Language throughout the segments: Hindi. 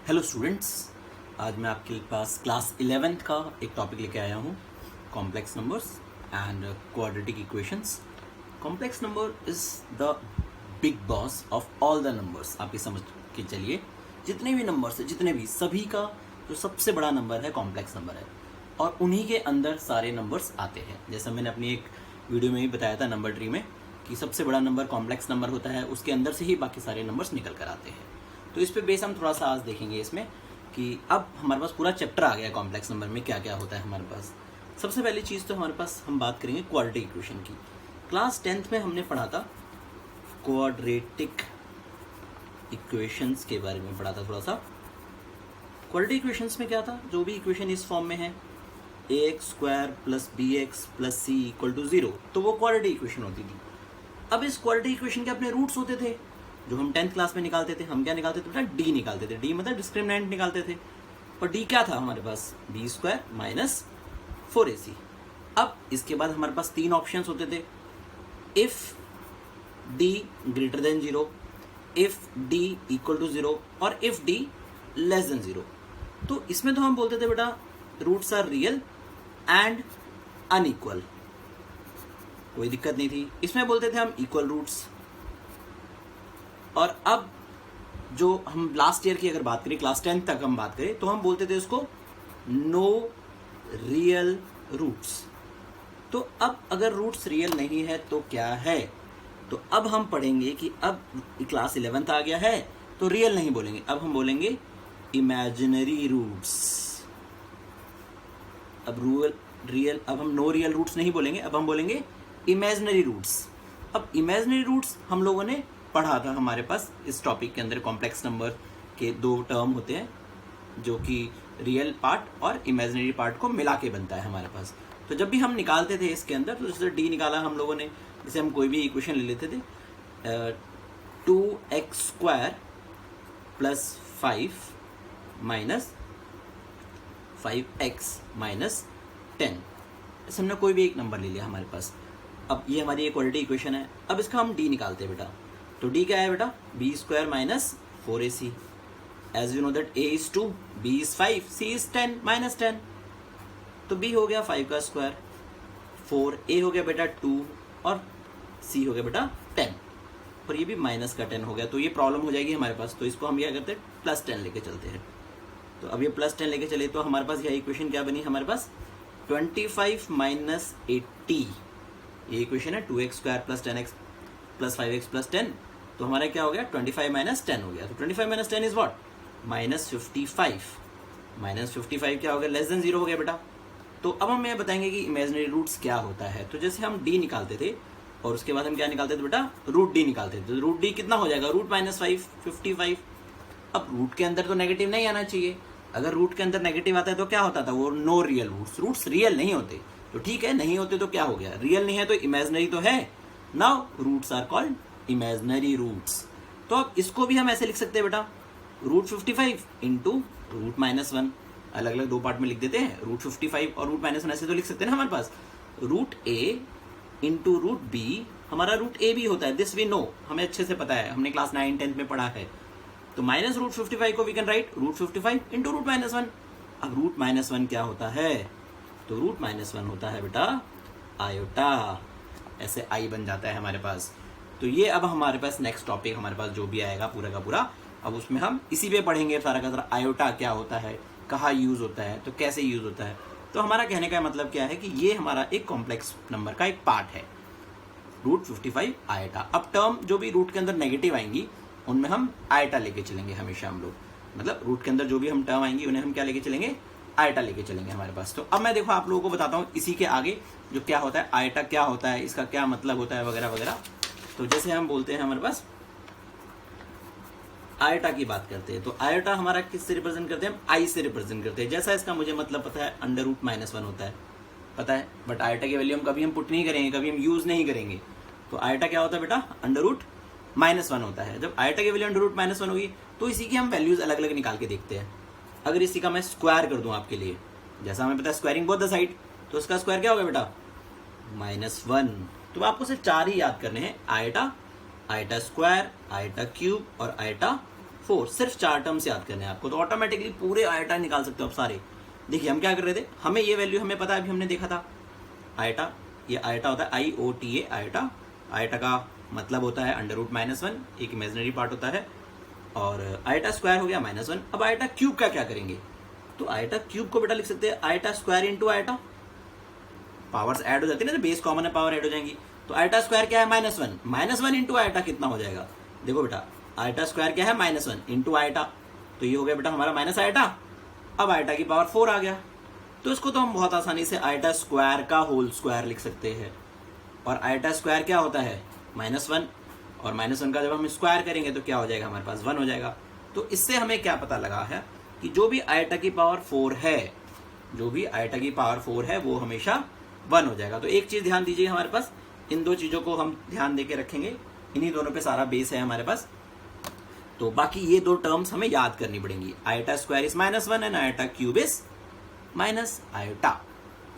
हेलो स्टूडेंट्स, आज मैं आपके पास क्लास 11th का एक टॉपिक लेके आया हूँ, complex numbers and quadratic equations. Complex number is the big boss of all the numbers. आप ये समझ के चलिए, जितने भी नंबर्स हैं, जितने भी सभी का जो सबसे बड़ा नंबर है कॉम्प्लेक्स नंबर है, और उन्हीं के अंदर सारे नंबर्स आते हैं। जैसा मैंने अपनी एक वीडियो में भी बताया था नंबर ट्री में कि सबसे बड़ा नंबर कॉम्प्लेक्स नंबर होता है, उसके अंदर से ही बाकी सारे नंबर्स निकल कर आते हैं। तो इस पे बेस हम थोड़ा सा आज देखेंगे इसमें कि अब हमारे पास पूरा चैप्टर आ गया कॉम्प्लेक्स नंबर में क्या क्या होता है हमारे पास। सबसे पहली चीज़ तो हमारे पास हम बात करेंगे क्वाड्रेटिक इक्वेशन की। क्लास 10th में हमने पढ़ा था क्वाड्रेटिक इक्वेशंस के बारे में पढ़ा था थोड़ा सा। क्वाड्रेटिक इक्वेशंस में क्या था, जो भी इक्वेशन इस फॉर्म में है ax² + bx + c = 0, तो वो क्वाड्रेटिक इक्वेशन होती थी। अब इस क्वाड्रेटिक इक्वेशन के अपने रूट्स होते थे जो हम 10th क्लास में निकालते थे। हम क्या निकालते थे बेटा? डी निकालते थे। डी मतलब डिस्क्रिमिनेंट निकालते थे। और डी क्या था हमारे पास? b² - 4ac। अब इसके बाद हमारे पास तीन ऑप्शंस होते थे, इफ d > 0, इफ d = 0 और इफ d < 0। तो इसमें तो हम बोलते थे बेटा roots are real and unequal, कोई दिक्कत नहीं थी। इसमें बोलते थे हम इक्वल रूट्स। और अब जो हम लास्ट ईयर की अगर बात करें, क्लास 10 तक हम बात करें, तो हम बोलते थे उसको नो रियल रूट्स। तो अब अगर रूट्स रियल नहीं है तो क्या है? तो अब हम पढ़ेंगे कि अब क्लास 11th आ गया है तो रियल नहीं बोलेंगे, अब हम बोलेंगे इमेजिनरी रूट्स। अब अब हम नो रियल रूट्स नहीं बोलेंगे, अब हम बोलेंगे इमेजिनरी रूट्स। अब इमेजिनरी रूट्स हम लोगों ने पढ़ा था, हमारे पास इस टॉपिक के अंदर कॉम्प्लेक्स नंबर के दो टर्म होते हैं जो कि रियल पार्ट और इमेजिनरी पार्ट को मिला के बनता है हमारे पास। तो जब भी हम निकालते थे इसके अंदर, तो जैसे डी निकाला हम लोगों ने, जैसे हम कोई भी इक्वेशन ले लेते थे 2x² + 5 - 5x - 10, ऐसे हमने कोई भी एक नंबर ले लिया हमारे पास। अब ये हमारी एक क्वाड्रेटिक इक्वेशन है। अब इसका हम डी निकालते हैं बेटा। तो d क्या है बेटा? b² - 4ac। As you know that a is 2, b is 5, c is 10 - 10। तो b हो गया 5 का स्क्वायर, 4a हो गया बेटा 2 और c हो गया बेटा 10, और ये भी माइनस का 10 हो गया। तो ये प्रॉब्लम हो जाएगी हमारे पास, तो इसको हम क्या करते हैं +10 लेके चलते हैं। तो अब ये +10 लेके चले तो हमारे पास यह इक्वेशन क्या बनी हमारे पास? 25 - 80। ये इक्वेशन है 2x² + 10x + 5x + 10। तो हमारा क्या हो गया? 25 - 10 हो गया। तो 25 - 10 इज व्हाट? -55। -55 क्या हो गया? < 0 हो गया बेटा। तो अब हम ये बताएंगे कि इमेजिनरी रूट्स क्या होता है। तो जैसे हम d निकालते थे और उसके बाद हम क्या निकालते थे बेटा? √d निकालते थे। तो √d कितना हो जाएगा? √-5, 55। अब रूट के अंदर तो नेगेटिव नहीं आना चाहिए। अगर रूट के अंदर नेगेटिव आता है तो क्या होता था? वो no real roots. Roots real नहीं होते। तो ठीक है, नहीं होते तो क्या हो गया? रियल नहीं है तो इमेजिनरी तो है। Now roots are called imaginary roots. तो अब इसको भी हम ऐसे लिख सकते हैं बेटा, √55 × √-1। अलग अलग दो पार्ट में लिख देते हैं, √55 और √-1 ऐसे तो लिख सकते हैं ना हमारे पास। √a × √b, हमारा √a भी होता है, दिस वी नो, हमें अच्छे से पता है, हमने क्लास 9 10th में पढ़ा है। तो -√55 को वी कैन राइट √55 × √-1। अब √-1 क्या होता है? तो √-1 होता है बेटा आयोटा, ऐसे आई बन जाता है हमारे पास। तो ये अब हमारे पास नेक्स्ट टॉपिक हमारे पास जो भी आएगा पूरा का पूरा, अब उसमें हम इसी पे पढ़ेंगे सारा का सारा। आयोटा क्या होता है, कहाँ यूज होता है, तो कैसे यूज होता है। तो हमारा कहने का मतलब क्या है कि ये हमारा एक कॉम्प्लेक्स नंबर का एक पार्ट है, √55 आयोटा। अब टर्म जो भी रूट के अंदर नेगेटिव आएंगी उनमें हम आयोटा लेके चलेंगे हमेशा हम लोग, मतलब रूट के अंदर जो भी हम टर्म आएंगी उन्हें हम क्या लेके चलेंगे? आयोटा लेके चलेंगे हमारे पास। तो अब मैं देखो आप लोगों को बताता हूँ इसी के आगे जो क्या होता है, आयोटा क्या होता है, इसका क्या मतलब होता है वगैरह वगैरह। तो जैसे हम बोलते हैं हमारे पास आयोटा की बात करते हैं, तो आयोटा हमारा किससे रिप्रेजेंट करते हैं? हम आई से रिप्रेजेंट करते हैं। जैसा इसका मुझे मतलब पता है, √-1 होता है, पता है, बट आयोटा की वैल्यू हम कभी हम पुट नहीं करेंगे, कभी हम यूज नहीं करेंगे। तो आयोटा क्या होता है बेटा? √-1 होता है। जब आयोटा की वैल्यू √-1 होगी तो इसी की हम वैल्यूज अलग अलग निकाल के देखते हैं। अगर इसी का मैं स्क्वायर कर दूं आपके लिए, जैसा हमें पता है स्क्वायरिंग बोथ द साइड, तो उसका स्क्वायर क्या होगा बेटा? -1। तो आपको सिर्फ 4 ही याद करने हैं, iota, iota square, iota cube और आयोटा 4, सिर्फ 4 टर्म्स याद करने हैं आपको, तो ऑटोमेटिकली पूरे आयटा निकाल सकते हो आप सारे। देखिए हम क्या कर रहे थे, हमें ये वैल्यू हमें पता है, अभी हमने देखा था आयटा, ये आयटा होता है IOTA आयटा। आयटा का मतलब होता है √-1, एक इमेजिनरी पार्ट होता है, और आयटा स्क्वायर हो गया -1। अब आयटा क्यूब का क्या करेंगे, तो आयटा क्यूब को बेटा लिख सकते हैं eta square into eta, powers add हो जाती है ना, बेस कॉमन है, पावर ऐड हो जाएंगी। तो आयटा स्क्वायर क्या है -1 इंटू आयटा कितना हो जाएगा, देखो बेटा आयटा स्क्वायर क्या है -1 इंटू आयटा, तो ये हो गया बेटा हमारा माइनस आयटा। अब आयटा की पावर 4 आ गया, तो इसको तो हम बहुत आसानी से आयटा स्क्वायर का होल स्क्वायर लिख सकते हैं। और आयटा स्क्वायर क्या होता है -1, और -1 का जब हम स्क्वायर करेंगे तो क्या हो जाएगा, हमारे पास 1 हो जाएगा। तो इससे हमें क्या पता लगा है कि जो भी आयटा की पावर 4 है, जो भी आयटा की पावर 4 है वो हमेशा 1 हो जाएगा। तो एक चीज ध्यान दीजिए, हमारे पास इन दो चीजों को हम ध्यान देके रखेंगे, इन्हीं दोनों पे सारा बेस है हमारे पास। तो बाकी ये दो टर्म्स हमें याद करनी पड़ेंगी, eta square is -1 and eta cube is minus eta.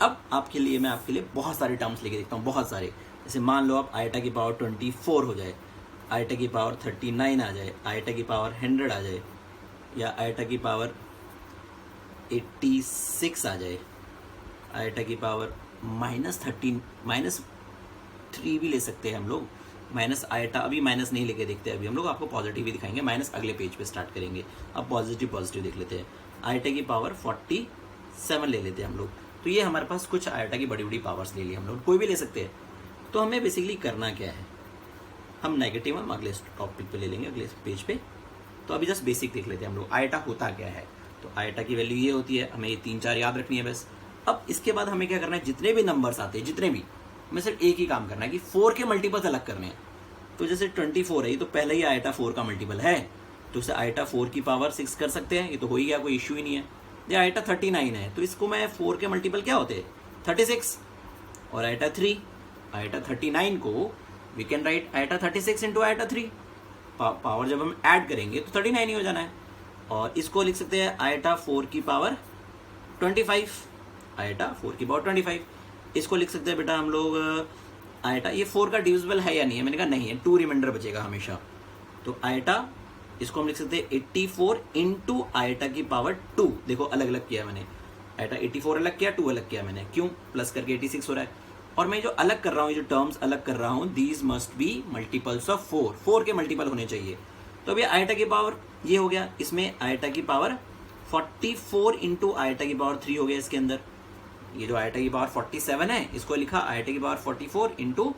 अब आपके लिए मैं आपके लिए बहुत सारे टर्म्स लेके देखता हूँ, बहुत सारे। जैसे मान लो आप आयटा की पावर 24 हो जाए, आयटा की पावर 39 आ जाए, आयटा की पावर 100 आ जाए, या आयटा की पावर 86 आ जाए, आयटा की पावर -3 भी ले सकते हैं हम लोग, माइनस आयटा। अभी माइनस नहीं लेके देखते, अभी हम लोग आपको पॉजिटिव ही दिखाएंगे, माइनस अगले पेज पे स्टार्ट करेंगे। अब पॉजिटिव देख लेते हैं, आयटा की पावर 47 ले लेते हैं हम लोग। तो ये हमारे पास कुछ आयटा की बड़ी बड़ी पावर्स ले ली हम लोग, कोई भी ले सकते हैं। तो हमें बेसिकली करना क्या है, हम नेगेटिव हम अगले टॉपिक पे ले लेंगे, अगले पेज पे। तो अभी जस्ट बेसिक देख लेते हैं हम लोग, आयटा होता क्या है। तो आयटा की वैल्यू ये होती है, हमें ये 3-4 याद रखनी है बस। अब इसके बाद हमें क्या करना है, जितने भी नंबर्स आते हैं, जितने भी, हमें सिर्फ एक ही काम करना है कि 4 के मल्टीपल्स अलग करने हैं। तो जैसे 24 है, ये तो पहले ही आयटा 4 का मल्टीपल है, तो इसे आयटा 4 की पावर 6 कर सकते हैं, ये तो हो ही गया, कोई इश्यू ही नहीं है। ये आयटा 39 है, तो इसको मैं 4 के मल्टीपल क्या होते हैं 36, और आयटा 3, आयटा 39 को we can write iota 36 into iota 3, power जब हम ऐड करेंगे तो 39 ही हो जाना है। और इसको लिख सकते हैं आयटा 4 की पावर 25, आयटा 4 की पावर 25। इसको लिख सकते हैं बेटा हम लोग आयटा, ये 4 का डिविजिबल है या नहीं है, मैंने कहा नहीं है, 2 रिमाइंडर बचेगा हमेशा। तो आयटा, इसको हम लिख सकते हैं 84 इंटू आयटा की पावर 2। देखो अलग अलग किया मैंने, आयटा 84 अलग किया, 2 अलग किया मैंने, क्यों, प्लस करके 86 हो रहा है। और मैं जो अलग कर रहा हूँ, जो टर्म्स अलग कर रहा हूँ, these must be multiples of 4, 4 के मल्टीपल होने चाहिए। तो अभी आयटा की पावर ये हो गया, इसमें आयटा की पावर 44 इंटू आयटा की पावर 3 हो गया इसके अंदर। ये जो आयटा की पावर 47 है, इसको लिखा आयटा की power 44 into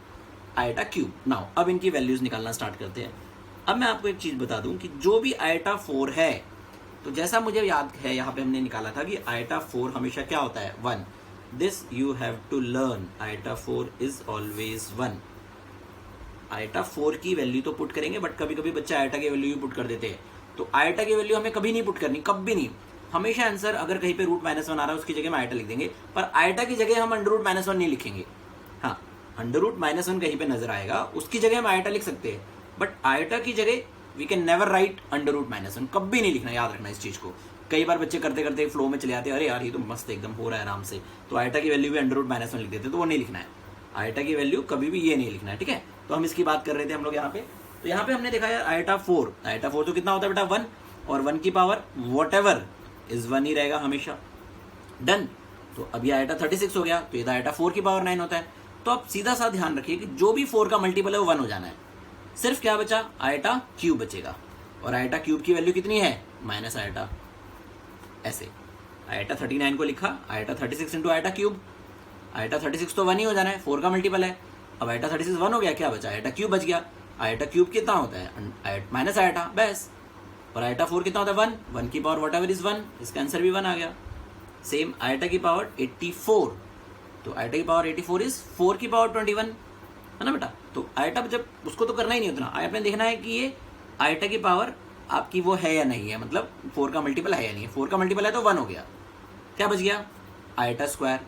eta cube. Now अब इनकी वैल्यूज निकालना स्टार्ट करते हैं। अब मैं आपको एक चीज बता दूं कि जो भी आयटा 4 है, तो जैसा मुझे याद है यहाँ पे हमने निकाला था कि आयटा 4 हमेशा क्या होता है 1। This you have to learn, iota 4 is always 1। Iota 4 की वैल्यू तो पुट करेंगे, बट कभी कभी बच्चे आयटा की वैल्यू भी पुट कर देते हैं। तो आयटा की वैल्यू हमें कभी नहीं पुट करनी, कभी नहीं। हमेशा आंसर अगर कहीं पे √-1 आ रहा है, उसकी जगह में आयटा लिख देंगे, पर आयटा की जगह हम √-1 नहीं लिखेंगे। हाँ, √-1 कहीं पे नजर आएगा, उसकी जगह हम आयटा लिख सकते हैं, बट आयटा की जगह वी कैन नेवर राइट √-1, कभी नहीं लिखना, याद रखना इस चीज को। कई बार बच्चे करते करते फ्लो में चले आते हैं, अरे यार ये तो मस्त एकदम हो रहा है आराम से, तो आयटा की वैल्यू भी √-1 लिख देते, तो वो नहीं लिखना है। आयटा की वैल्यू कभी भी ये नहीं लिखना है, ठीक है। तो हम इसकी बात कर रहे थे हम लोग यहाँ पे। तो यहाँ पे हमने देखा यार आयटा 4 तो कितना होता है बेटा 1, और 1 की पावर वॉट एवर इज 1 ही रहेगा हमेशा, डन। तो अभी आयटा 36 हो गया, तो ये आयटा 4 की पावर 9 होता है। तो आप सीधा सा ध्यान रखिए कि जो भी 4 का मल्टीपल है वो 1 हो जाना है। सिर्फ क्या बचा, आयटा क्यूब बचेगा, और आयटा क्यूब की वैल्यू कितनी है माइनस आयटा। ऐसे आयटा 39 को लिखा eta 36 into eta cube, eta 36 तो 1 ही हो जाना है, 4 का मल्टीपल है। अब आयटा 36 1 हो गया, क्या बचा, आयटा क्यूब बच गया। आयटा क्यूब कितना होता है माइनस आयटा, बस। और आयटा 4 कितना होता है 1 की पावर वॉट एवर इज 1, इसका आंसर भी 1 आ गया। सेम आयटा की पावर 84, तो आयटा की पावर 84 इज 4 की पावर 21, है ना बेटा। तो आयटा जब उसको तो करना ही नहीं उतना, आपने देखना है कि ये आयटा की पावर आपकी वो है या नहीं है, मतलब 4 का मल्टीपल है या नहीं है। 4 का मल्टीपल है तो 1 हो गया, क्या बच गया आयटा स्क्वायर।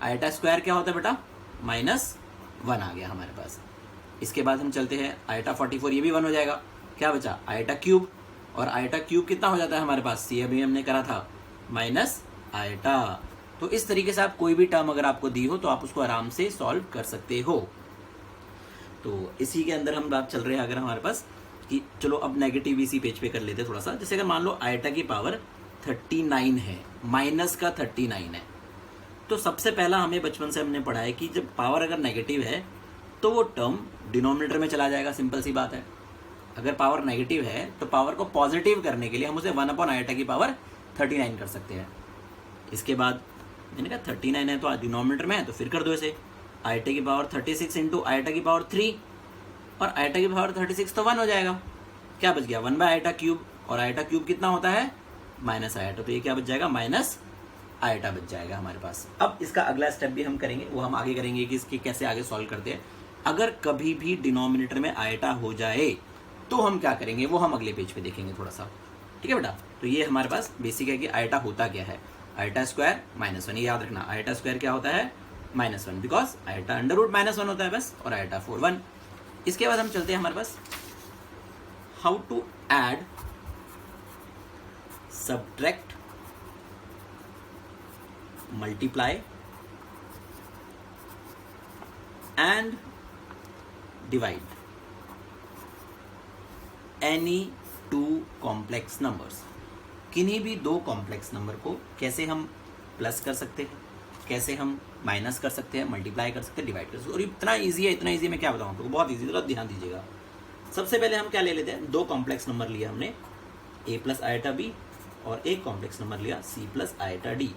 आयटा स्क्वायर क्या होता है बेटा -1 आ गया हमारे पास। इसके बाद हम चलते हैं आयटा 44, ये भी 1 हो जाएगा। क्या बचा आयटा क्यूब, और आयटा क्यूब कितना हो जाता है हमारे पास, ये अभी हमने करा था माइनस आयटा। तो इस तरीके से आप कोई भी टर्म अगर आपको दी हो तो आप उसको आराम से सॉल्व कर सकते हो। तो इसी के अंदर हम बात चल रहे हैं, अगर हमारे पास कि चलो अब नेगेटिव इसी पेज पे कर लेते थोड़ा सा। जैसे अगर मान लो आयटा की पावर 39 है, माइनस का 39 है, तो सबसे पहला हमें बचपन से हमने पढ़ा है कि जब पावर अगर नेगेटिव है तो वो टर्म डिनोमिनेटर में चला जाएगा, सिंपल सी बात है। अगर पावर नेगेटिव है तो पावर को पॉजिटिव करने के लिए हम उसे 1 आयटा की पावर 39 कर सकते हैं। इसके बाद मैंने कहा 39 है तो डिनोमिनेटर में है तो फिर कर दो इसे, आयटा की पावर 36 इंटू आयटा की पावर 3, और आयटा की पावर 36 तो 1 हो जाएगा। क्या बच गया 1 आयटा क्यूब, और आयटा क्यूब कितना होता है माइनस आयटा, तो ये क्या बच जाएगा माइनस आयटा बच जाएगा हमारे पास। अब इसका अगला स्टेप भी हम करेंगे, वो हम आगे करेंगे कि इसके कैसे आगे सॉल्व करते हैं। अगर कभी भी डिनोमिनेटर में आयटा हो जाए तो हम क्या करेंगे वो हम अगले पेज पे देखेंगे थोड़ा सा, ठीक है बेटा। तो ये हमारे पास बेसिक है कि आयटा होता क्या है, आयटा स्क्वायर -1, ये याद रखना, आयटा स्क्वायर क्या होता है -1, बिकॉज आयटा अंडर रूट -1 होता है बस, और आयटा 4 1। इसके बाद हम चलते हैं हमारे पास how to add, subtract, multiply and divide any 2 complex numbers. किन्हीं भी 2 कॉम्प्लेक्स नंबर को कैसे हम प्लस कर सकते हैं, कैसे हम माइनस कर सकते हैं, मल्टीप्लाई कर सकते हैं, डिवाइड कर सकते हैं। और इतना ईजी है, इतना ईजी मैं क्या बताऊँ आपको, बहुत ईजी, जरा ध्यान दीजिएगा। सबसे पहले हम क्या ले लेते हैं, 2 कॉम्प्लेक्स नंबर लिया हमने, a प्लस आयटा बी, और एक कॉम्प्लेक्स नंबर लिया c प्लस आयटा डी।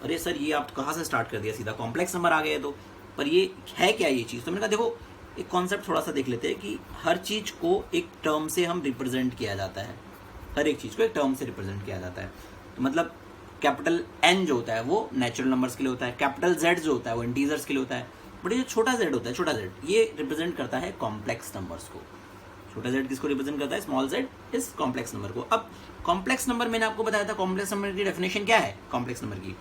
अरे सर ये आप कहाँ से स्टार्ट कर दिया, सीधा कॉम्प्लेक्स नंबर आ गए तो, पर ये है क्या ये चीज़। तो मैंने कहा देखो एक कॉन्सेप्ट थोड़ा सा देख लेते हैं कि हर चीज़ को एक टर्म से हम रिप्रेजेंट किया जाता है, हर एक चीज़ को एक टर्म से रिप्रेजेंट किया जाता है। तो मतलब कैपिटल N जो होता है वो नेचुरल नंबर्स के लिए होता है, कैपिटल Z जो होता है वो इंटीजर्स के लिए होता है, बट ये जो छोटा z होता है, छोटा z ये रिप्रेजेंट करता है कॉम्प्लेक्स नंबर्स को। छोटा z किसको रिप्रेजेंट करता है, स्मॉल z इस कॉम्प्लेक्स नंबर को। अब कॉम्प्लेक्स नंबर मैंने आपको बताया था, कॉम्प्लेक्स नंबर की डेफिनेशन क्या है, कॉम्प्लेक्स नंबर की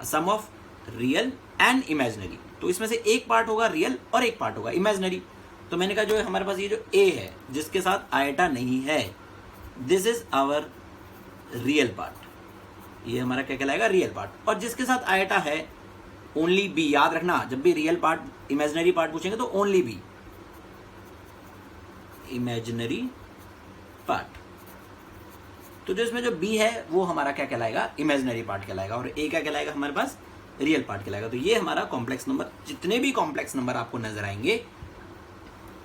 सम ऑफ रियल एंड इमेजिनरी। तो इसमें से एक पार्ट होगा रियल और एक पार्ट होगा इमेजिनरी। तो मैंने कहा जो हमारे पास ये जो a है जिसके साथ आयटा नहीं है, this is our real part, ये हमारा क्या कहलाएगा रियल पार्ट। और जिसके साथ आयटा है ओनली b, याद रखना जब भी रियल पार्ट इमेजिनरी पार्ट पूछेंगे तो ओनली b, इमेजिनरी पार्ट। तो जो इसमें जो b है वो हमारा क्या कहलाएगा इमेजिनरी पार्ट कहलाएगा, और a क्या कहलाएगा हमारे पास रियल पार्ट कहलाएगा। तो ये हमारा कॉम्प्लेक्स नंबर, जितने भी कॉम्प्लेक्स नंबर आपको नजर आएंगे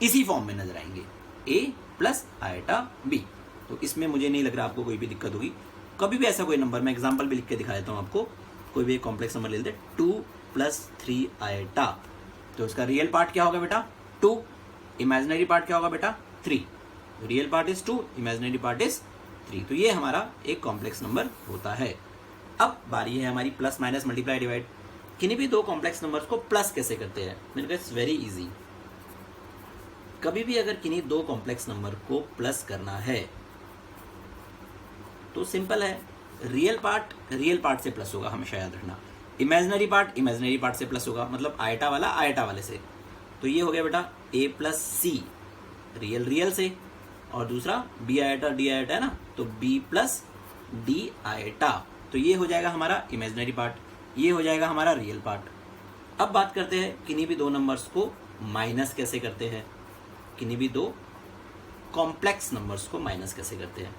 इसी फॉर्म में नजर आएंगे, a प्लस आयटा b। तो इसमें मुझे नहीं लग रहा आपको कोई भी दिक्कत होगी। कभी भी ऐसा कोई नंबर, मैं एग्जांपल भी लिख के दिखा देता हूँ आपको, कोई भी एक कॉम्प्लेक्स नंबर ले लेते 2 + 3 आयटा, तो उसका रियल पार्ट क्या होगा बेटा 2, इमेजिनरी पार्ट क्या होगा बेटा 3। Real part is 2, imaginary part is 3। तो ये हमारा एक कॉम्प्लेक्स नंबर होता है। अब बारी है हमारी प्लस माइनस मल्टीप्लाई डिवाइड। किन्हीं भी 2 कॉम्प्लेक्स नंबर्स को प्लस कैसे करते हैं, मैंने कहा इट्स वेरी इजी। कभी भी अगर किन्हीं 2 कॉम्प्लेक्स नंबर को प्लस करना है तो सिंपल है, रियल पार्ट से प्लस होगा, हमेशा याद रखना। इमेजिनरी पार्ट से प्लस होगा, मतलब आयटा वाले से। तो ये हो गया बेटा a प्लस सी, रियल से, और दूसरा b आयटा d आयटा है ना, तो b प्लस d आयटा। तो ये हो जाएगा हमारा इमेजिनरी पार्ट, ये हो जाएगा हमारा रियल पार्ट। अब बात करते हैं किन्हीं भी 2 नंबर्स को माइनस कैसे करते हैं, किन्हीं भी 2 कॉम्प्लेक्स नंबर्स को माइनस कैसे करते हैं।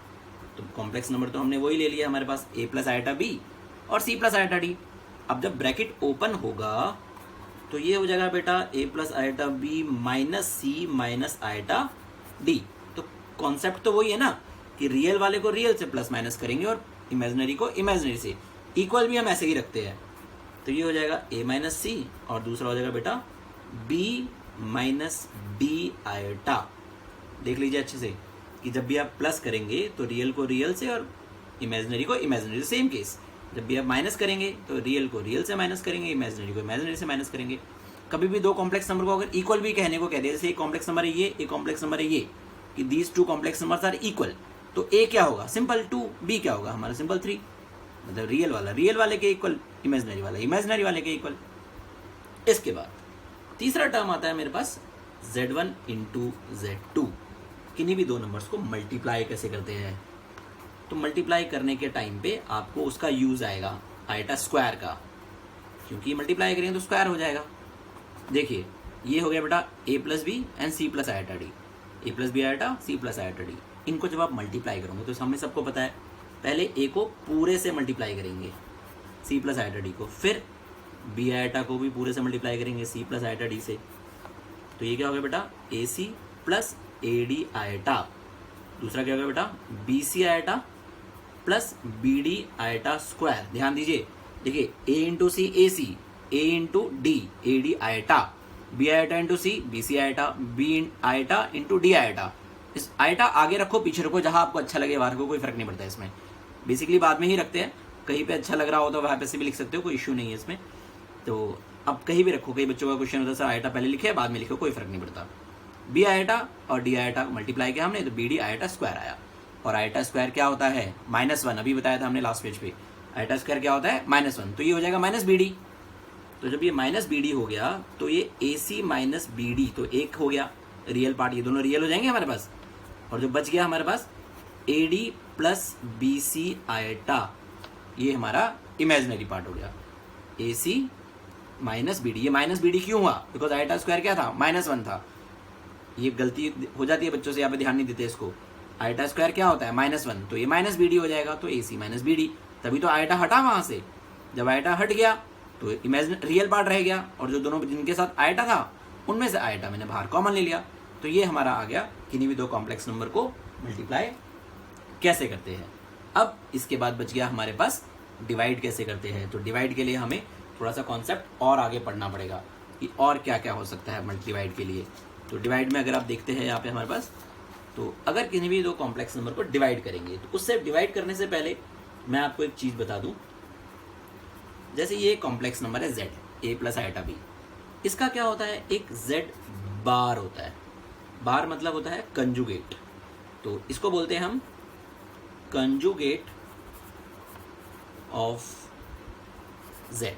तो कॉम्प्लेक्स नंबर तो हमने वही ले लिया हमारे पास, a प्लस आयटा b और c प्लस आयटा d। अब जब ब्रैकेट ओपन होगा तो ये हो जाएगा बेटा a plus eta b minus c minus eta d। तो कॉन्सेप्ट तो वही है ना कि रियल वाले को रियल से प्लस माइनस करेंगे और इमेजिनरी को इमेजिनरी से। इक्वल भी हम ऐसे ही रखते हैं, तो ये हो जाएगा a माइनस c और दूसरा हो जाएगा बेटा b माइनस d आयटा। देख लीजिए अच्छे से कि जब भी आप प्लस करेंगे तो रियल को रियल से और इमेजिनरी को इमेजिनरी से, सेम केस। जब भी आप माइनस करेंगे तो रियल को रियल से माइनस करेंगे, इमेजिनरी को इमेजिनरी से माइनस करेंगे। कभी भी 2 कॉम्प्लेक्स नंबर को अगर इक्वल भी कहने को कह दे, जैसे एक कॉम्प्लेक्स नंबर है ये, एक कॉम्प्लेक्स नंबर है ये, कि these 2 complex numbers are equal, तो a क्या होगा सिंपल 2, b क्या होगा हमारा सिंपल 3। मतलब रियल वाले के इक्वल, इमेजिनरी वाले के इक्वल। इसके बाद तीसरा टर्म आता है मेरे पास z1 इंटू z2। किन्हीं भी 2 नंबर्स को मल्टीप्लाई कैसे करते हैं, तो मल्टीप्लाई करने के टाइम पे आपको उसका यूज आएगा आयटा स्क्वायर का, क्योंकि मल्टीप्लाई करेंगे तो स्क्वायर हो जाएगा। देखिए ये हो गया बेटा a plus b and c plus iota d. A plus b iota c plus iota d. इनको जब आप मल्टीप्लाई करोगे तो हमें सबको पता है पहले ए को पूरे से मल्टीप्लाई करेंगे सी प्लस आयोटा डी को, फिर बी आयोटा को भी पूरे से मल्टीप्लाई करेंगे सी प्लस आयोटा डी से। तो ये क्या हो गया बेटा A C plus A D iota. दूसरा क्या हो गया बेटा B C iota plus B D iota square. ध्यान दीजिए, देखिए A into C A C, A into D A D iota, B iota into C B C iota, B iota into D iota. इस आयोटा आगे रखो पीछे रखो, जहां आपको अच्छा लगे वहां रखो, कोई फर्क नहीं पड़ता है इसमें। बेसिकली बाद में ही रखते हैं, कहीं पे अच्छा लग रहा हो तो वहां पे से भी लिख सकते हो, कोई इश्यू नहीं है इसमें। तो अब कहीं भी रखो, कई बच्चों का क्वेश्चन होता है सर आयोटा पहले लिखे बाद में लिखो, कोई फर्क नहीं पड़ता। बी आयोटा और डी आयोटा मल्टीप्लाई किया हमने तो बी डी आयोटा स्क्वायर आया। और आयोटा स्क्वायर क्या होता है -1, अभी बताया था हमने लास्ट पेज पे। आयोटा स्क्वायर क्या होता है -1, तो ये हो जाएगा माइनस बी डी। तो जब ये माइनस बी डी हो गया तो ये ए सी माइनस बी डी, तो एक हो गया रियल पार्ट, ये दोनों रियल हो जाएंगे हमारे पास। और जो बच गया हमारे पास A D plus B C iota, ये हमारा इमेजिनरी पार्ट हो गया। A C minus B D, ये माइनस बी डी क्यों हुआ बिकॉज आयोटा स्क्वायर क्या था -1 था। ये गलती हो जाती है बच्चों से, यहाँ पे ध्यान नहीं देते इसको। आयोटा स्क्वायर क्या होता है -1, तो ये माइनस बी डी हो जाएगा, तो ए सी माइनस बी डी। तभी तो आयोटा हटा वहां से, जब आयोटा हट गया तो इमेजिन रियल पार्ट रह गया, और जो दोनों जिनके साथ आयोटा था उनमें से आयोटा मैंने बाहर कॉमन ले लिया। तो ये हमारा आ गया किन्हीं भी दो कॉम्प्लेक्स नंबर को मल्टीप्लाई कैसे करते हैं। अब इसके बाद बच गया हमारे पास डिवाइड कैसे करते हैं। तो डिवाइड के लिए हमें थोड़ा सा कॉन्सेप्ट और आगे पढ़ना पड़ेगा कि और क्या क्या हो सकता है डिवाइड के लिए। तो डिवाइड में अगर आप देखते हैं यहाँ पे हमारे पास, तो अगर किसी भी दो कॉम्प्लेक्स नंबर को डिवाइड करेंगे तो उससे डिवाइड करने से पहले मैं आपको एक चीज़ बता दूं। जैसे ये कॉम्प्लेक्स नंबर है z, a plus iota b, इसका क्या होता है एक z बार होता है। बार मतलब होता है कंजुगेट, तो इसको बोलते हैं हम कंजुगेट ऑफ z।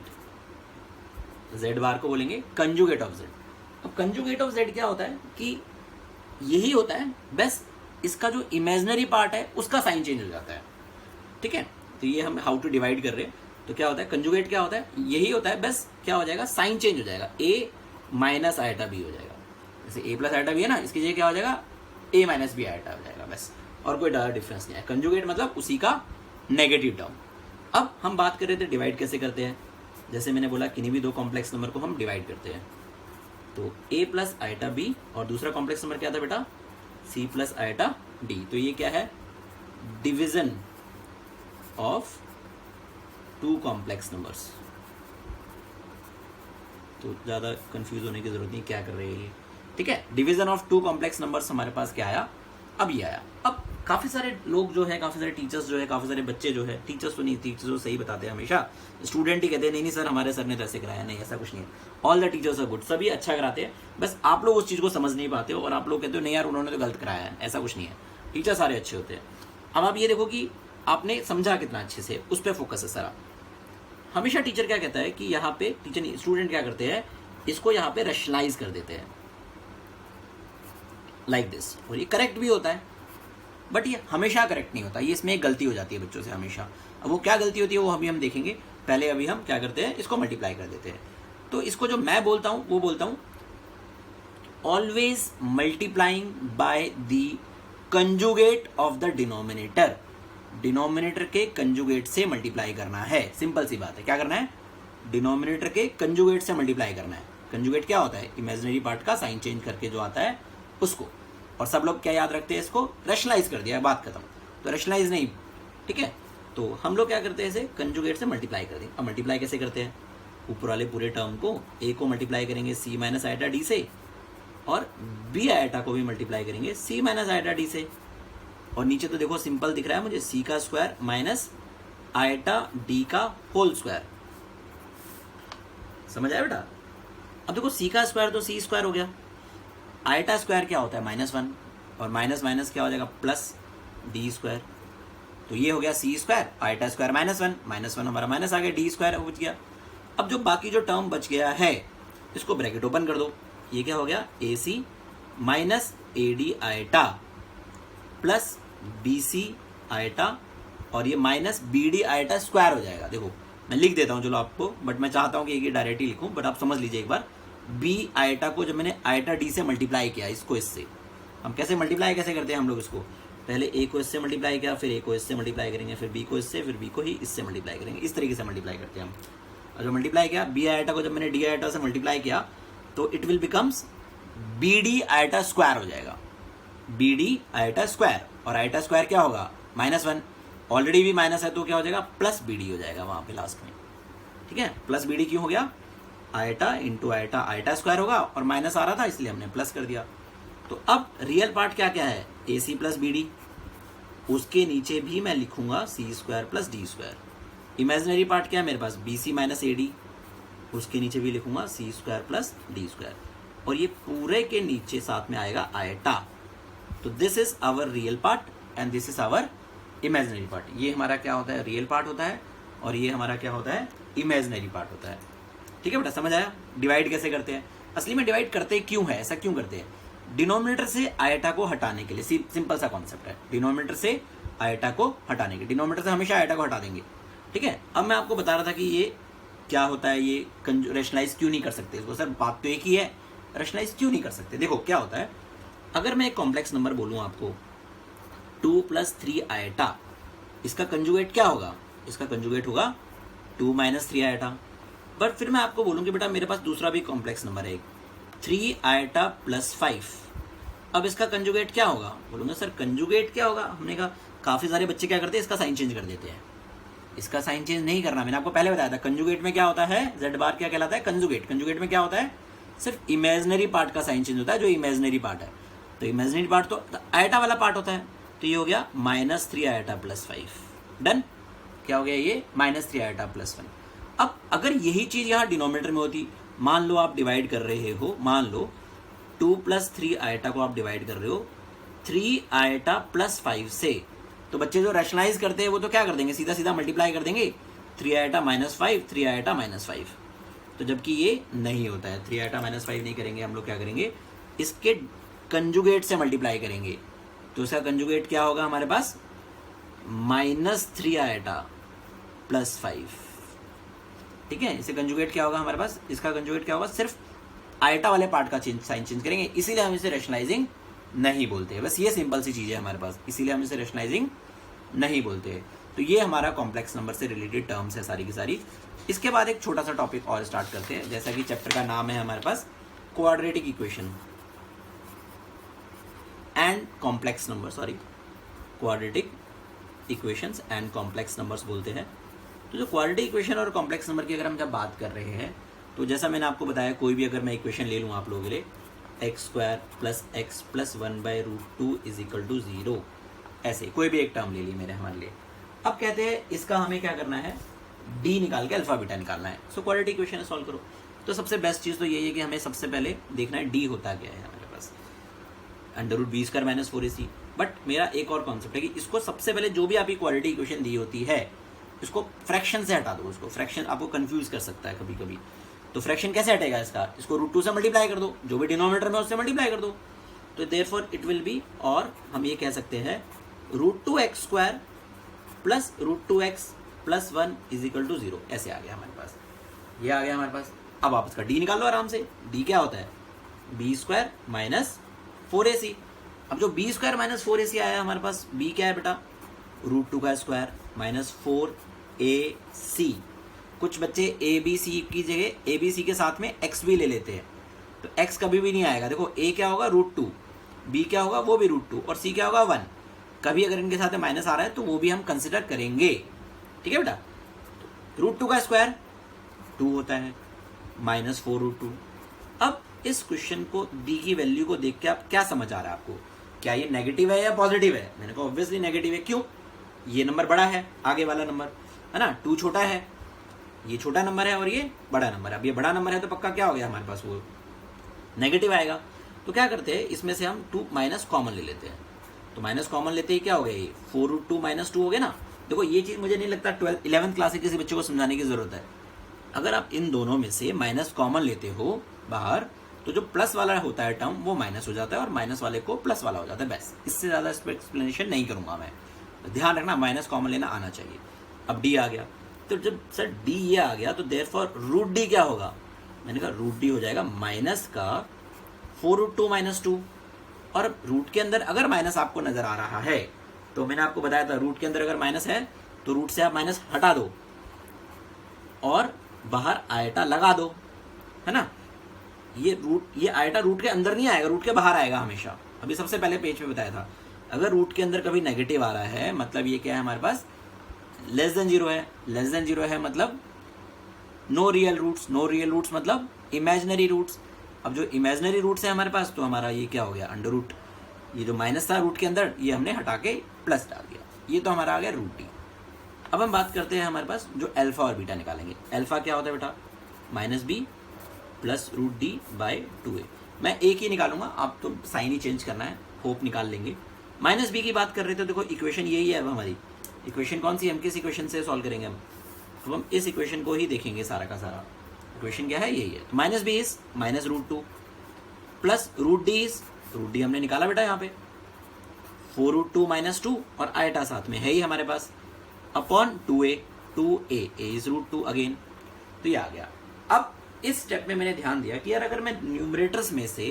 z बार को बोलेंगे कंजुगेट ऑफ z। अब कंजुगेट ऑफ z क्या होता है कि यही होता है, बस इसका जो इमेजिनरी पार्ट है उसका साइन चेंज हो जाता है। ठीक है, तो ये हम हाउ टू डिवाइड कर रहे हैं। तो क्या होता है कंजुगेट क्या होता है, यही होता है, बस क्या हो जाएगा साइन चेंज हो जाएगा, a माइनस आयोटा b हो जाएगा। जैसे a प्लस आयोटा b है ना, इसकी जगह क्या हो जाएगा a माइनस बी आयोटा हो जाएगा, बस, और कोई ज़्यादा डिफरेंस नहीं है। कंजुगेट मतलब उसी का नेगेटिव टर्म। अब हम बात कर रहे थे डिवाइड कैसे करते हैं। जैसे मैंने बोला किन्हीं भी दो कॉम्प्लेक्स नंबर को हम डिवाइड करते हैं, तो a प्लस आयोटा b और दूसरा कॉम्प्लेक्स नंबर क्या था बेटा c प्लस आयोटा d। तो ये क्या है division of two complex numbers. तो ज़्यादा कंफ्यूज होने की जरूरत नहीं, क्या कर रहे हैं ये। ठीक है, division of two complex numbers हमारे पास क्या आया, अब ये आया। अब काफ़ी सारे लोग जो है, काफ़ी सारे टीचर्स जो है, काफ़ी सारे बच्चे जो है, टीचर्स तो नहीं, टीचर्स तो सही बताते हैं हमेशा, स्टूडेंट ही कहते हैं नहीं सर हमारे सर ने तो ऐसे कराया, नहीं ऐसा कुछ नहीं है। All the teachers are good, सभी अच्छा कराते हैं, बस आप लोग उस चीज़ को समझ नहीं पाते हो और आप लोग कहते हो नहीं यार उन्होंने तो गलत कराया है, ऐसा कुछ नहीं है, टीचर सारे अच्छे होते हैं। अब आप ये देखो कि आपने समझा कितना अच्छे से, उस पर फोकस है सारा। हमेशा टीचर क्या कहता है कि यहाँ पे टीचर नहीं, स्टूडेंट क्या करते हैं, इसको यहाँ पे रैशनलाइज कर देते हैं लाइक दिस, और ये करेक्ट भी होता है, बट ये हमेशा करेक्ट नहीं होता, ये इसमें एक गलती हो जाती है बच्चों से हमेशा। अब वो क्या गलती होती है वो अभी हम देखेंगे, पहले अभी हम क्या करते हैं, इसको मल्टीप्लाई कर देते हैं। तो इसको जो मैं बोलता हूँ वो बोलता हूँ always multiplying by the conjugate of the denominator. Denominator के कंजुगेट से मल्टीप्लाई करना है, सिंपल सी बात है। क्या करना है, डिनोमिनेटर के कंजुगेट से मल्टीप्लाई करना है। कंजुगेट क्या होता है, इमेजिनरी पार्ट का साइन चेंज करके जो आता है उसको। और सब लोग क्या याद रखते हैं, इसको रैशनलाइज कर दिया, बात खत्म। तो रैशनलाइज नहीं, ठीक है। तो हम लोग क्या करते हैं, इसे कंजुगेट से मल्टीप्लाई कर दें। अब मल्टीप्लाई कैसे करते हैं, ऊपर वाले पूरे टर्म को a को मल्टीप्लाई करेंगे c माइनस आयोटा d से, और b आयोटा को भी मल्टीप्लाई करेंगे c माइनस आयोटा d से। और नीचे तो देखो सिंपल दिख रहा है मुझे, c का स्क्वायर माइनस आयोटा d का होल स्क्वायर। समझ आया बेटा। अब देखो c का स्क्वायर तो c स्क्वायर हो गया, आयोटा स्क्वायर क्या होता है -1, और माइनस माइनस क्या हो जाएगा प्लस d स्क्वायर। तो ये हो गया c स्क्वायर, आयोटा स्क्वायर -1 हमारा माइनस आ गया, d स्क्वायर बच गया। अब जो बाकी जो टर्म बच गया है इसको ब्रैकेट ओपन कर दो, ये क्या हो गया ac minus ad iota plus bc iota, और ये माइनस bd आयोटा स्क्वायर हो जाएगा। देखो मैं लिख देता हूँ चलो आपको, बट मैं चाहता हूँ कि ये डायरेक्टली लिखूँ, बट आप समझ लीजिए एक बार। b आयोटा को जब मैंने आयोटा d से मल्टीप्लाई किया इसको इससे, हम कैसे मल्टीप्लाई कैसे करते हैं हम लोग इसको, पहले ए को इससे मल्टीप्लाई किया, फिर ए को इससे मल्टीप्लाई करेंगे, फिर बी को इससे, फिर बी को ही इससे मल्टीप्लाई करेंगे, इस तरीके से मल्टीप्लाई करते हैं हम। और जो मल्टीप्लाई किया बी आइटा को, जब मैंने डी आइटा से मल्टीप्लाई किया तो it will becomes b d iota square हो जाएगा, बी डी आइटा स्क्वायर, और आइटा स्क्वायर क्या होगा -1, ऑलरेडी भी माइनस है तो क्या हो जाएगा प्लस बी डी हो जाएगा वहाँ पे लास्ट में, ठीक है। प्लस बी डी क्यों हो गया, iota into iota, iota square होगा और माइनस आ रहा था इसलिए हमने प्लस कर दिया। तो अब रियल पार्ट क्या क्या है, A C plus B D, उसके नीचे भी मैं लिखूंगा C square plus D square. Imaginary part क्या है मेरे पास, B C minus A D, उसके नीचे भी लिखूंगा C square plus D square, और ये पूरे के नीचे साथ में आएगा आइटा। तो this is our real part and this is our imaginary part. ये हमारा क्या होता है, रियल पार्ट होता है, और ये हमारा क्या होता है, इमेजिनरी पार्ट होता है। ठीक है बेटा, समझ आया डिवाइड कैसे करते हैं। असली में डिवाइड करते क्यों है, ऐसा क्यों करते हैं, डिनोमिनेटर से आइटा को हटाने के लिए, सिंपल सा कॉन्सेप्ट है, डिनोमिनेटर से आइटा को हटाने के, डिनोमिनेटर से हमेशा आइटा को हटा देंगे। ठीक है, अब मैं आपको बता रहा था कि ये क्या होता है, ये रेशनलाइज क्यों नहीं कर सकते इसको, सर बात तो एक ही है, रेशनलाइज क्यों नहीं कर सकते। देखो क्या होता है, अगर मैं एक कॉम्प्लेक्स नंबर बोलूँ आपको 2 + 3 आइटा, इसका कंजुगेट क्या होगा, इसका कंजुगेट होगा 2 - 3 आइटा। बट फिर मैं आपको बोलूँ कि बेटा मेरे पास दूसरा भी कॉम्प्लेक्स नंबर है 3 आइटा + 5, अब इसका कंजुगेट क्या होगा, बोलूँगा सर कंजुगेट क्या होगा। हमने कहा काफ़ी सारे बच्चे क्या करते हैं, इसका साइन चेंज कर देते हैं। इसका साइन चेंज नहीं करना, मैंने आपको पहले बताया था कंजुगेट में क्या होता है, जेड बार क्या कहलाता है, कंजुगेट। कंजुगेट में क्या होता है, सिर्फ इमेजिनरी पार्ट का साइन चेंज होता है, जो इमेजिनरी पार्ट है। तो इमेजिनरी पार्ट तो आइटा वाला पार्ट होता है, तो ये हो गया -3 आइटा + 5, डन। क्या हो गया ये, -3 आइटा + 1। अब अगर यही चीज यहाँ डिनोमिनेटर में होती, मान लो आप डिवाइड कर रहे हो, मान लो 2 + 3 आइटा को आप डिवाइड कर रहे हो 3 आइटा + 5 से, तो बच्चे जो रैशनलाइज करते हैं वो तो क्या कर देंगे, सीधा सीधा मल्टीप्लाई कर देंगे 3 आइटा -5, 3 आइटा -5। तो जबकि ये नहीं होता है, 3 आइटा -5 नहीं करेंगे हम लोग, क्या करेंगे इसके कंजुगेट से मल्टीप्लाई करेंगे। तो इसका कंजुगेट क्या होगा हमारे पास, -3 आइटा + 5। ठीक है, इसे कंजुगेट क्या होगा हमारे पास, इसका कंजुगेट क्या होगा, सिर्फ आइटा वाले पार्ट का साइन चेंज करेंगे, इसीलिए हम इसे रैशनलाइजिंग नहीं बोलते हैं। बस ये सिंपल सी चीज़ है हमारे पास, इसीलिए हम इसे रैशनलाइजिंग नहीं बोलते हैं। तो ये हमारा कॉम्प्लेक्स नंबर से रिलेटेड टर्म्स है सारी की सारी। इसके बाद एक छोटा सा टॉपिक और स्टार्ट करते हैं, जैसा कि चैप्टर का नाम है हमारे पास quadratic equation and complex number, sorry quadratic equations and complex numbers बोलते हैं। तो जो क्वाड्रेटिक इक्वेशन और कॉम्प्लेक्स नंबर की अगर हम जब बात कर रहे हैं, तो जैसा मैंने आपको बताया, कोई भी अगर मैं इक्वेशन ले लूँ आप लोगों के लिए, x² + x + 1/√2 = 0, ऐसे कोई भी एक टर्म ले ली मेरे हमारे लिए। अब कहते हैं इसका हमें क्या करना है, d निकाल के अल्फा बीटा निकालना है। सो क्वाड्रेटिक इक्वेशन सॉल्व करो। तो सबसे बेस्ट चीज़ तो यही है कि हमें सबसे पहले देखना है d होता क्या है हमारे पास, √b² - 4ac। बट मेरा एक और कॉन्सेप्ट है कि इसको सबसे पहले जो भी आपकी क्वाड्रेटिक इक्वेशन दी होती है, इसको फ्रैक्शन से हटा दो। उसको फ्रैक्शन आपको कंफ्यूज कर सकता है कभी कभी, तो फ्रैक्शन कैसे हटेगा इसका, इसको √2 से मल्टीप्लाई कर दो, जो भी डिनोमिनेटर में उससे मल्टीप्लाई कर दो। तो देयरफॉर इट विल बी, और हम ये कह सकते हैं √2x² + √2x + 1 = 0, ऐसे आ गया हमारे पास, ये आ गया हमारे पास। अब आप इसका d निकाल लो आराम से। d क्या होता है, b² - 4ac। अब जो b² - 4ac आया हमारे पास, b क्या है बेटा, √2² - 4ac। कुछ बच्चे ए बी सी की जगह ए बी सी के साथ में x भी ले लेते हैं, तो x कभी भी नहीं आएगा। देखो a क्या होगा √2, b क्या होगा वो भी √2, और c क्या होगा 1। कभी अगर इनके साथ में माइनस आ रहा है तो वो भी हम कंसिडर करेंगे। ठीक है बेटा, √2² 2 होता है, -4√2। अब इस क्वेश्चन को d की वैल्यू को देख के आप क्या समझ आ रहा है आपको, क्या ये नेगेटिव है या पॉजिटिव है। मैंने कहा ऑब्वियसली नेगेटिव है, क्यों, ये नंबर बड़ा है, आगे वाला नंबर है ना, 2 छोटा है, ये छोटा नंबर है और ये बड़ा नंबर है। अब ये बड़ा नंबर है तो पक्का क्या हो गया हमारे पास, वो नेगेटिव आएगा। तो क्या करते हैं, इसमें से हम 2 माइनस कॉमन ले लेते हैं। तो माइनस कॉमन लेते ही क्या हो गया, ये 4√2 - 2 हो गया ना। देखो ये चीज़ मुझे नहीं लगता 11th क्लास के किसी बच्चे को समझाने की जरूरत है। अगर आप इन दोनों में से माइनस कॉमन लेते हो बाहर, तो जो प्लस वाला होता है टर्म वो माइनस हो जाता है और माइनस वाले को प्लस वाला हो जाता है, बस। इससे ज़्यादा इस पर एक्सप्लेनेशन नहीं करूँगा मैं, ध्यान रखना माइनस कॉमन लेना आना चाहिए। अब d आ गया, तो जब सर d ये आ गया तो देयरफॉर √d क्या होगा, मैंने कहा √d हो जाएगा माइनस का 4√2 - 2। और रूट के अंदर अगर माइनस आपको नजर आ रहा है, तो मैंने आपको बताया था रूट के अंदर अगर माइनस है तो रूट से आप माइनस हटा दो और बाहर आयटा लगा दो, है ना। ये आयटा रूट के अंदर नहीं आएगा, रूट के बाहर आएगा हमेशा। अभी सबसे पहले पेज पे बताया था, अगर रूट के अंदर कभी नेगेटिव आ रहा है मतलब ये क्या है हमारे पास, लेस देन जीरो है। लेस देन जीरो है मतलब no real roots, no real roots मतलब इमेजिनरी रूट्स। अब जो इमेजिनरी रूट्स है हमारे पास, तो हमारा ये क्या हो गया, अंडर रूट। ये जो माइनस था रूट के अंदर, ये हमने हटा के प्लस डाल दिया, ये तो हमारा आ गया रूट टी। अब हम बात करते हैं हमारे पास जो अल्फा और बीटा निकालेंगे। अल्फा क्या होता है बेटा, minus b plus root d by 2a। मैं एक ही निकालूंगा, आप तो साइन ही चेंज करना है, होप निकाल लेंगे। माइनस बी की बात कर रहे थे, देखो इक्वेशन यही है। अब हमारी इक्वेशन कौन सी, हम किस इक्वेशन से सॉल्व करेंगे अब हम इस इक्वेशन को ही देखेंगे सारा का सारा। इक्वेशन क्या है, यही है। तो minus b is minus root 2 plus root d is, root d हमने निकाला बेटा यहाँ पे 4 रूट 2 माइनस 2 और आयटा साथ में है ही हमारे पास, upon 2a, 2a is root 2 again. तो ये आ गया। अब इस स्टेप में मैंने ध्यान दिया कि यार अगर मैं न्यूमरेटर्स में से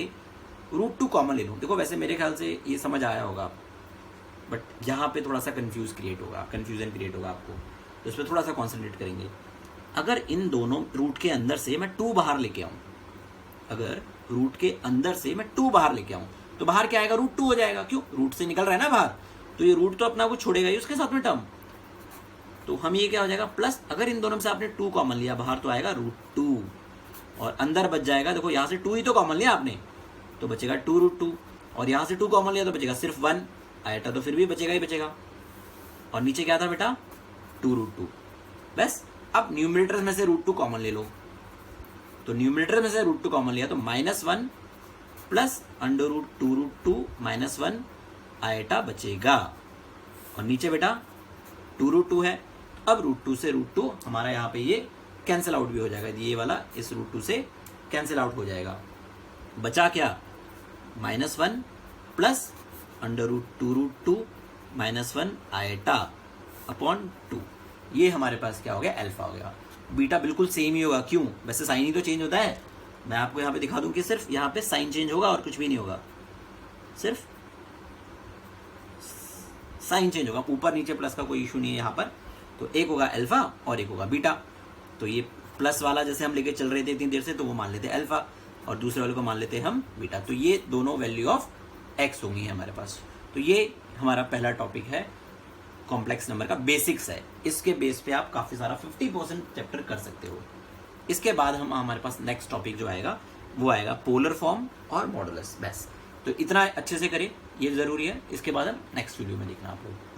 रूट 2 कॉमन ले लूँ, देखो वैसे मेरे ख्याल से ये समझ आया होगा, बट यहाँ पे थोड़ा सा कंफ्यूजन क्रिएट होगा आपको, तो इस पर थोड़ा सा कॉन्सेंट्रेट करेंगे। अगर इन दोनों रूट के अंदर से मैं 2 बाहर लेके आऊँ, अगर रूट के अंदर से मैं 2 बाहर लेके आऊँ, तो बाहर क्या आएगा, रूट 2 हो जाएगा। क्यों, रूट से निकल रहा है ना बाहर, तो ये रूट तो अपना को छोड़ेगा ही उसके साथ में टर्म। तो हम ये क्या हो जाएगा, प्लस अगर इन दोनों में से आपने 2 कॉमन लिया बाहर, तो आएगा रूट 2 और अंदर बच जाएगा, देखो यहाँ से 2 ही तो कॉमन लिया आपने, तो बचेगा 2 रूट 2 और यहाँ से 2 कॉमन लिया तो बचेगा सिर्फ 1, आयटा तो फिर भी बचेगा ही बचेगा। और नीचे क्या था बेटा, 2 रूट 2। बस अब न्यूमरेटर में से रूट 2 कॉमन ले लो, तो न्यूमरेटर में से रूट 2 कॉमन लिया तो -1 plus under root 2 root 2 -1 iota बचेगा। और नीचे बेटा 2 रूट 2 है, अब रूट 2 से रूट 2 हमारा यहाँ पे ये कैंसिल आउट भी हो जाएगा, ये वाला इस रूट 2 से कैंसिल आउट हो जाएगा। बचा क्या, -1 plus under root 2 root 2 -1 iota upon 2। ये हमारे पास क्या हो गया, अल्फा हो गया। बीटा बिल्कुल सेम ही होगा, क्यों, वैसे साइन ही तो चेंज होता है। मैं आपको यहाँ पे दिखा दूं कि सिर्फ यहाँ पे साइन चेंज होगा और कुछ भी नहीं होगा, सिर्फ साइन चेंज होगा, ऊपर नीचे प्लस का कोई इशू नहीं है यहाँ पर। तो एक होगा अल्फा और एक होगा बीटा। तो ये प्लस वाला जैसे हम लेके चल रहे थे इतनी देर से, तो वो मान लेते अल्फा और दूसरे वाले को मान लेते हम बीटा। तो ये दोनों वैल्यू ऑफ एक्स होंगी हमारे पास। तो ये हमारा पहला टॉपिक है, कॉम्प्लेक्स नंबर का बेसिक्स है। इसके बेस पे आप काफ़ी सारा 50% चैप्टर कर सकते हो। इसके बाद हमारे पास नेक्स्ट टॉपिक जो आएगा वो आएगा पोलर फॉर्म और मॉडुलस। बस तो इतना अच्छे से करें, ये ज़रूरी है। इसके बाद हम नेक्स्ट वीडियो में देखना आप लोग।